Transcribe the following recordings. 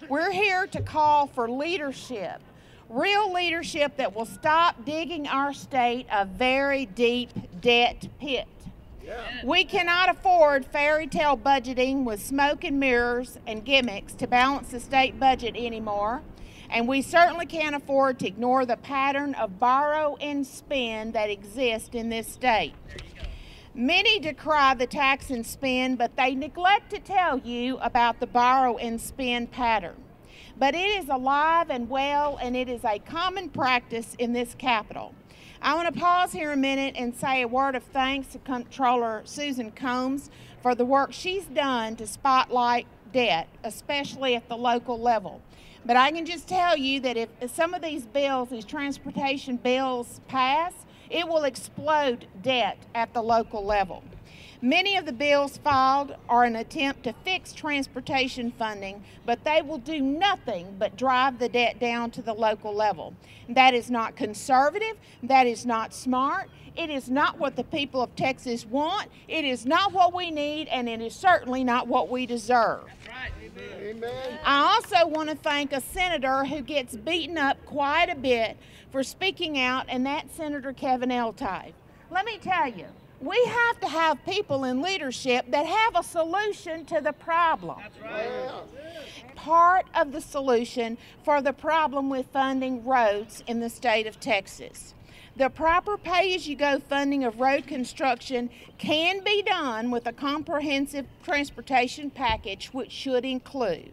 We're here to call for leadership, real leadership that will stop digging our state a very deep debt pit. We cannot afford fairy tale budgeting with smoke and mirrors and gimmicks to balance the state budget anymore. And we certainly can't afford to ignore the pattern of borrow and spend that exists in this state. Many decry the tax and spend, but they neglect to tell you about the borrow and spend pattern. But it is alive and well, and it is a common practice in this capital. I want to pause here a minute and say a word of thanks to Comptroller Susan Combs for the work she's done to spotlight debt, especially at the local level. But I can just tell you that if some of these bills, these transportation bills pass, it will explode debt at the local level. Many of the bills filed are an attempt to fix transportation funding, but they will do nothing but drive the debt down to the local level. That is not conservative, that is not smart, it is not what the people of Texas want, it is not what we need, and it is certainly not what we deserve. That's right. Amen. I also want to thank a senator who gets beaten up quite a bit for speaking out, and that's Senator Kevin Eltife. Let me tell you, we have to have people in leadership that have a solution to the problem. That's right. Part of the solution for the problem with funding roads in the state of Texas. The proper pay-as-you-go funding of road construction can be done with a comprehensive transportation package, which should include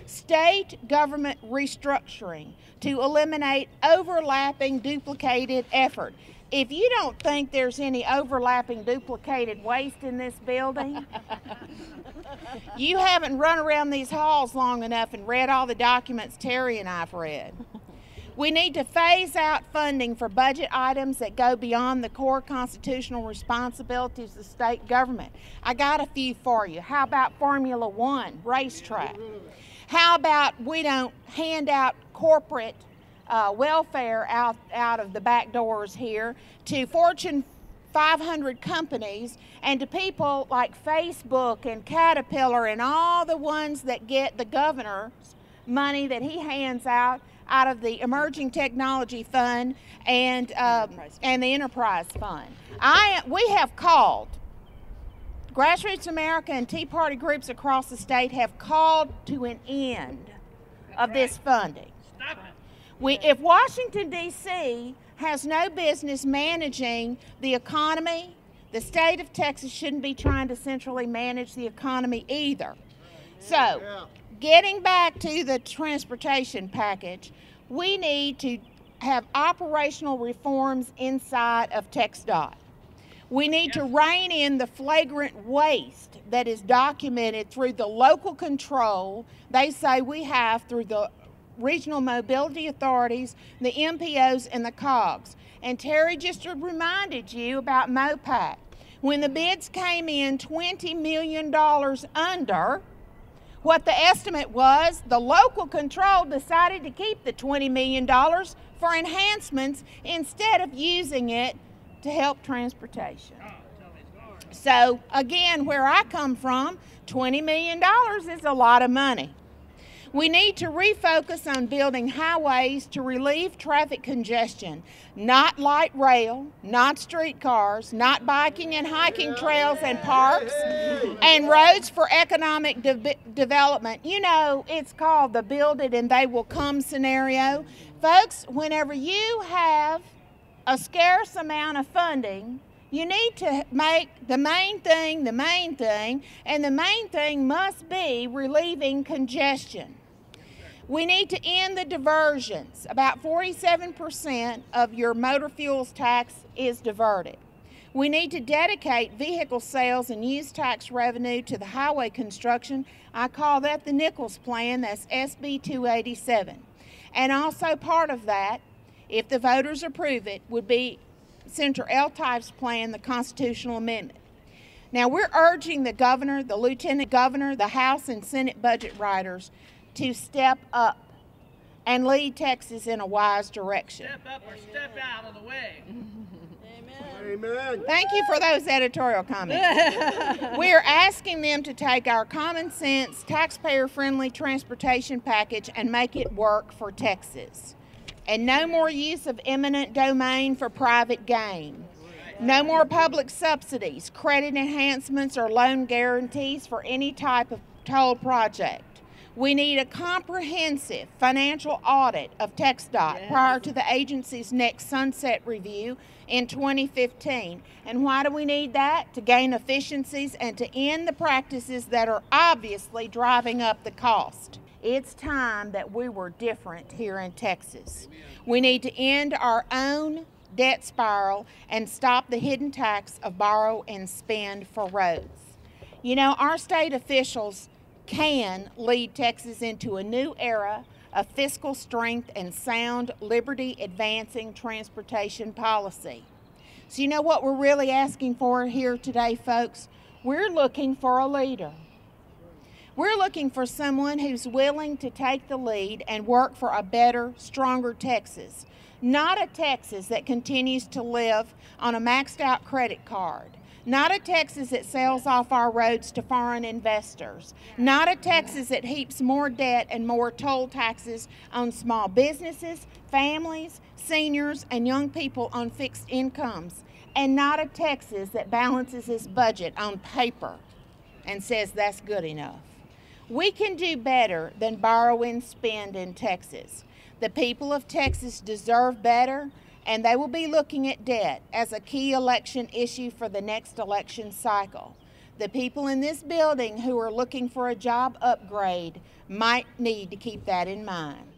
state government restructuring to eliminate overlapping duplicated effort. If you don't think there's any overlapping duplicated waste in this building, you haven't run around these halls long enough and read all the documents Terry and I've read. We need to phase out funding for budget items that go beyond the core constitutional responsibilities of the state government. I got a few for you. How about Formula One racetrack? How about we don't hand out corporate welfare out of the back doors here to Fortune 500 companies and to people like Facebook and Caterpillar and all the ones that get the governor's money that he hands out of the Emerging Technology Fund and the Enterprise Fund. We have called, Grassroots America and Tea Party groups across the state have called to an end of this funding. Stop it. If Washington, D.C. has no business managing the economy, the state of Texas shouldn't be trying to centrally manage the economy either. So, getting back to the transportation package, we need to have operational reforms inside of TxDOT. We need to rein in the flagrant waste that is documented through the local control they say we have through the regional mobility authorities, the MPOs, and the COGS. And Terry just reminded you about MOPAC. When the bids came in $20 million under what the estimate was, the local control decided to keep the $20 million for enhancements instead of using it to help transportation. So again, where I come from, $20 million is a lot of money. We need to refocus on building highways to relieve traffic congestion, not light rail, not streetcars, not biking and hiking trails and parks, and roads for economic development. You know, it's called the build it and they will come scenario. Folks, whenever you have a scarce amount of funding, you need to make the main thing, and the main thing must be relieving congestion. We need to end the diversions. About 47% of your motor fuels tax is diverted. We need to dedicate vehicle sales and use tax revenue to the highway construction. I call that the Nichols Plan, that's SB 287. And also part of that, if the voters approve it, would be Senator Eltife's plan, the constitutional amendment. Now we're urging the governor, the lieutenant governor, the House and Senate budget writers to step up and lead Texas in a wise direction. Step up or step out of the way. Amen. Amen. Thank you for those editorial comments. We are asking them to take our common sense, taxpayer-friendly transportation package and make it work for Texas. And no more use of eminent domain for private gain. No more public subsidies, credit enhancements, or loan guarantees for any type of toll project. We need a comprehensive financial audit of TxDOT prior to the agency's next sunset review in 2015. And why do we need that? To gain efficiencies and to end the practices that are obviously driving up the cost. It's time that we were different here in Texas. We need to end our own debt spiral and stop the hidden tax of borrow and spend for roads. You know, our state officials can lead Texas into a new era of fiscal strength and sound, liberty-advancing transportation policy. So you know what we're really asking for here today, folks? We're looking for a leader. We're looking for someone who's willing to take the lead and work for a better, stronger Texas. Not a Texas that continues to live on a maxed out credit card. Not a Texas that sells off our roads to foreign investors. Not a Texas that heaps more debt and more toll taxes on small businesses, families, seniors, and young people on fixed incomes. And not a Texas that balances its budget on paper and says that's good enough. We can do better than borrow and spend in Texas. The people of Texas deserve better, and they will be looking at debt as a key election issue for the next election cycle. The people in this building who are looking for a job upgrade might need to keep that in mind.